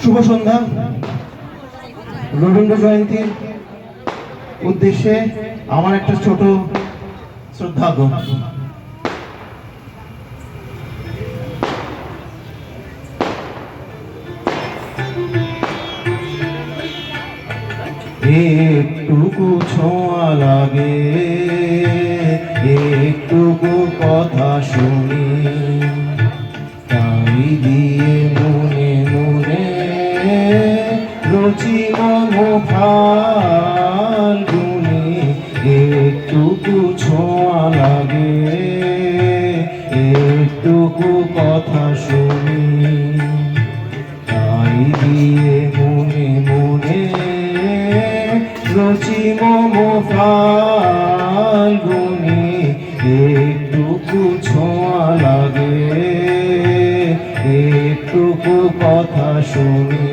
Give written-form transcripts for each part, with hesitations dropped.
শুভ সন্ধ্যা। রবীন্দ্র জয়ন্তীর উদ্দেশ্যে আমার একটা ছোট শ্রদ্ধার্ঘ্য। একটুকু ছোঁয়া লাগে, একটুকু কথা শুনি, তাই দিয়ে মনে মনে রচি মম ফাল্গুনি। একটুকু ছোঁয়া লাগে, একটুকু কথা শুনি, তাই দিয়ে মনে মনে রচি মম ফাল্গুনি। একটুকু ছোঁয়া লাগে, একটুকু কথা শুনি।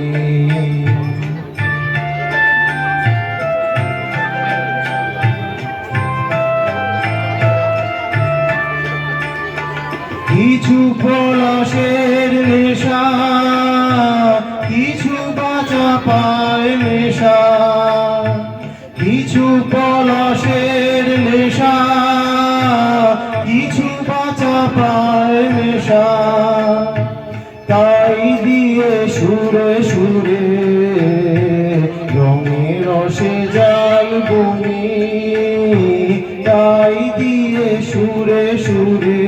কিছু পলাশের নেশা, কিছু বাঁচা পায় নেশা, কিছু পলাশের নেশা, কিছু বাঁচা পায় নেশা, তাই দিয়ে সুরে সুরে রঙে রসে জাল বুনি, তাই দিয়ে সুরে সুরে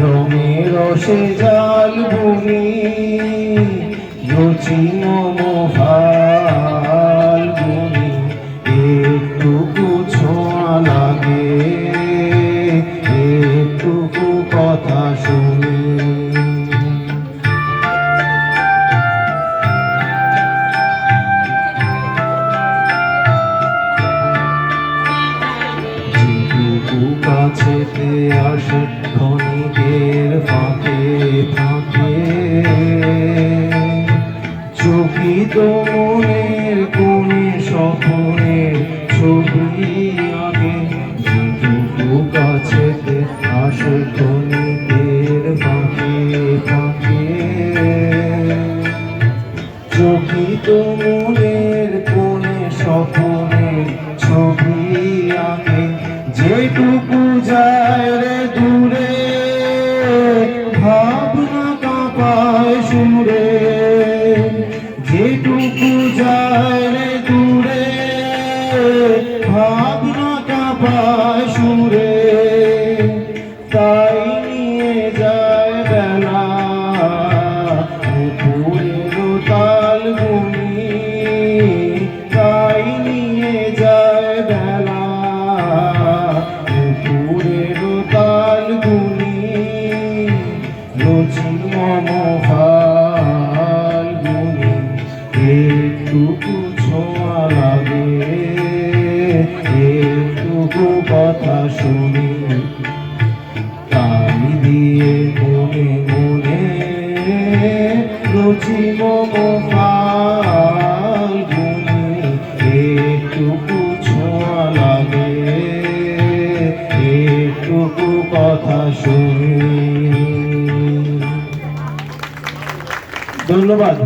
রঙে রসে জাল বুনি। রচি মম ফাল্গুনি। একটুকু ছোঁয়া লাগে, একটুকু কথা শুনি। যেটুকু কাছেতে আসে ক্ষণিকের ফাঁকে ফাঁকে, চকিত মনের কোণে স্বপ্নের ছবি আগে। যেটুকু কাছেতে আসে ক্ষণিকের ফাঁকে ফাঁকে, চকিত মনের কোণে স্বপ্নের ছবি আঁকে। যেটুকু যায় রে দূরে, ভাবনা কাঁপায় সুরে। যেটুকু যায় রে দূরে, ভাবনা কাঁপায় সুরে, তাই নিয়ে যায় বেলা দুপুরের তাল গুনি। তাই নিয়ে যায় বেলা দুপুরের তাল গুনি। রচি মম ফাল্গুনি। একটুকু ছোঁয়া লাগে, একটুকু কথা শুনি, তাই দিয়ে মনে মনে রচি মম ফাল্গুনি। একটুকু ছোঁয়া লাগে, একটুকু কথা শুনি। ধন্যবাদ।